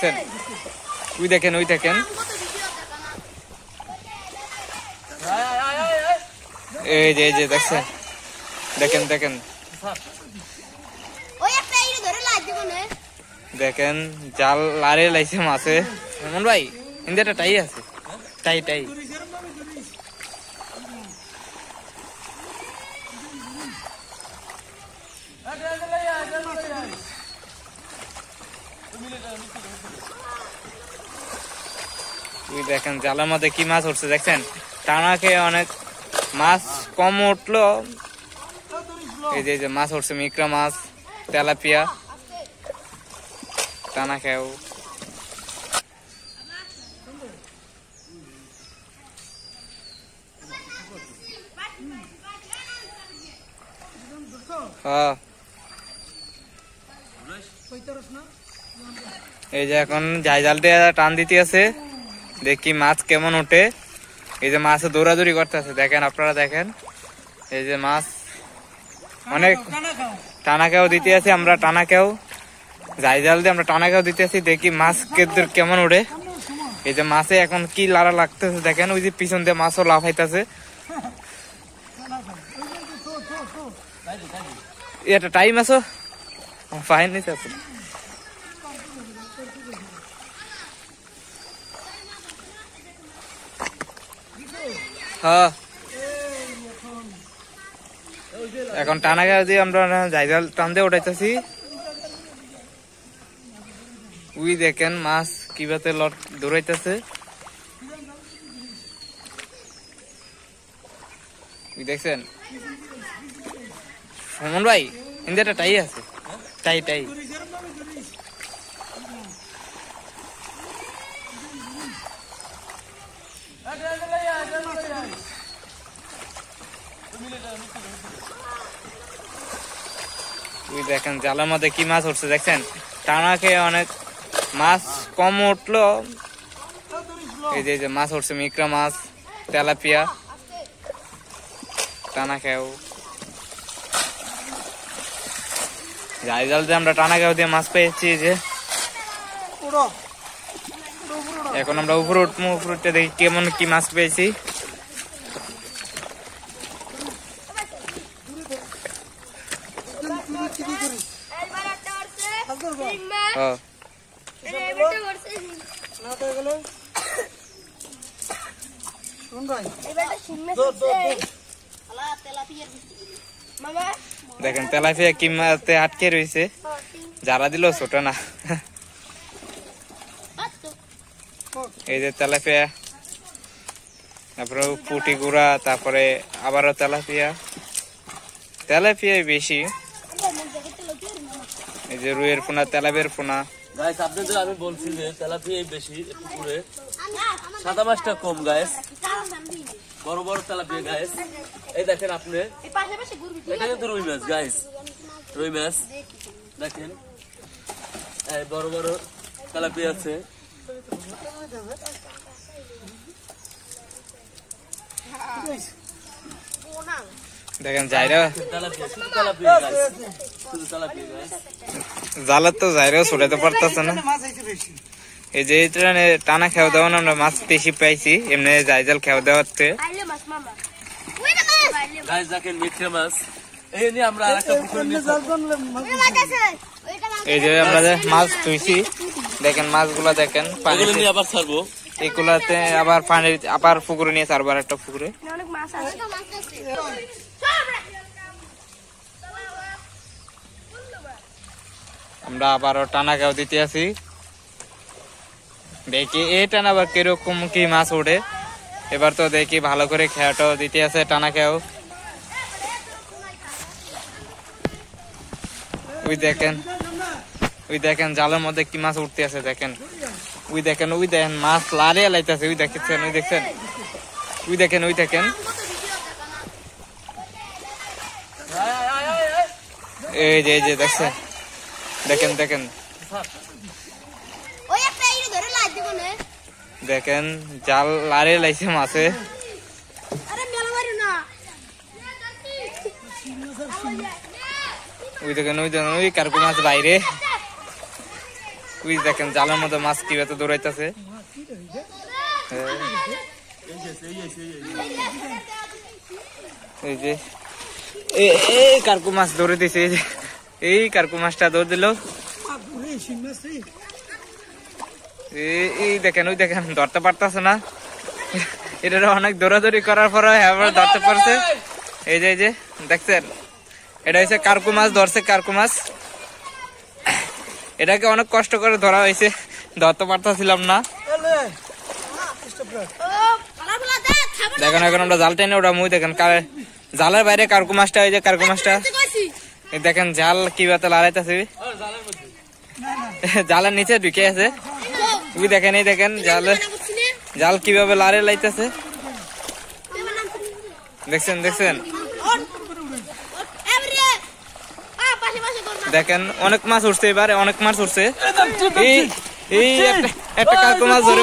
দেখছেন? ওই দেখেন এই যে দেখছেন, দেখেন দেখেন জাল লারে লাইছে মাছে। এমন ভাই ইন্দিয়াটা টাই আছে, টাই দেখেন জালের মধ্যে কি মাছ উঠছে দেখছেন। টানা খেয়ে অনেক মাছ কম উঠলো। এই যে মাছ উঠছে, মিকরা মাছ, তেলাপিয়া, টানা খেয়েও। হ্যাঁ এই যে এখন জাল দিয়ে টান দিতে আছে, দেখি মাছ কেমন ওঠে। এই যে মাছ দৌড়াদৌড়ি করতে আছে, দেখেন আপনারা দেখেন। এই যে মাছ অনেক টানা খেয়েও দিতে আছে, আমরা টানা খেয়েও জাল দিয়ে আমরা টানা খেয়েও দিতে আছি, দেখি মাছ কেমন ওঠে। এই যে মাছে এখন কি লাড়া লাগতেছে দেখেন, ওই যে পিছন দিয়ে মাছও লাফাইতেছে। এটা টাইম আছো ফাইন নিতে আছে। হ্যাঁ এখন টানা গাছ দিয়ে আমরা জাল টান দিয়ে উঠাইতেছি। ওই দেখেন মাছ কিভাবে দৌড়াইতেছে, দেখছেন? সুমন ভাই ইন্দিয়াটা টাই আছে, টাই ওই দেখেন জালের মধ্যে কি মাছ উঠছে দেখছেন। টানা খেয়ে অনেক মাছ কম উঠলো। এই যে মাছ উঠছে, মিকরা মাছ, তেলাপিয়া, টানা খেয়েও। জাল দিয়ে আমরা টানা খেয়েও দিয়ে মাছ পেয়েছি। যে এখন আমরা উপরে উঠতে দেখি কেমন কি মাছ পেয়েছি। দেখেন তেলাপিয়া কিমাতে আটকে রয়েছে, যারা দিল ছোট না। এই যে তেলাপিয়া, তারপরে পুটি গুড়া, তারপরে আবারও তেলাপিয়াই বেশি। এই যে রুইয়ের পোনা, তেলাপিয়ার পোনা। গাইস আপনাদের আমি বলছি যে তেলাপিয়াই বেশি পুকুরে, সাদা মাছটা কম গাইস, বড় বড় তেলাপিয়া গাইস। এই দেখেন আপনি, এটা কিন্তু রুই মাছ গাইস, রুই মাছ দেখেন, এই বড় বড় তেলাপিয়া আছে। দেখেন জায়রা জালার তো জায়রাও ছড়াতে পারতেছে না। এই যে টানা খেয়া দেওয়া আমরা মাছ বেশি পাইছি, এমনি জাল খেয়া দেওয়াতে। এই যে আমরা মাছ ধুইছি, দেখেন মাছগুলা দেখেন আবার ছাড়বো, এগুলাতে আবার পানির আবার পুকুরে নিয়ে ছাড়বো, একটা পুকুরে। আমরা আবারও টানা খেয়াও দিতে আছি, দেখি এই টানা আবার কিরকম কি মাছ ওঠে। এবার তো দেখি ভালো করে খেয়াটাও দিতে আছে, টানা খেয়াও। ওই দেখেন জালের মধ্যে কি মাছ উঠতে আছে দেখেন। ওই দেখেন মাছ লাড়িয়ে লাইতেছে, ওই দেখেন এই যে দেখছেন, দেখেন জাল লাড়িয়ে লাইছে মাছে। ওই দেখেন ওই কার্গো মাছ বাইরে। ওই দেখেন জালের মধ্যে মাছ কিভাবে দৌড়াইতেছে। এই যে এই কার্কু মাছ দৌড়ে দিছে, এই কার্কু মাছটা দৌড় দিল। এই দেখেন, ওই দেখেন ধরতে পারতেছে না, এটা অনেক দৌড়াদৌড়ি করার পরে আবার ধরতে পারছে। এই যে দেখছেন, এটা হচ্ছে কার্কু মাছ ধরছে, কার্কু মাছ। এটাকে অনেক কষ্ট করে ধরা হয়েছে, ধরতে পারতেছিলাম না। দেখেন এখন আমরা জাল টেনে ওটা মুই দেখেন জালের বাইরে কার্কু মাছটা, ওই যে কার্কু মাছটা দেখেন জাল কিভাবে লড়াইতেছে, জালের নিচে ঢুকে আছে। ওই দেখেন, এই দেখেন জাল কিভাবে লাড়ে লাইতেছে, দেখছেন দেখেন অনেক মাছ উঠছে, এবারে অনেক মাছ উঠছে। এই একটা কার্কু মাছ ধরে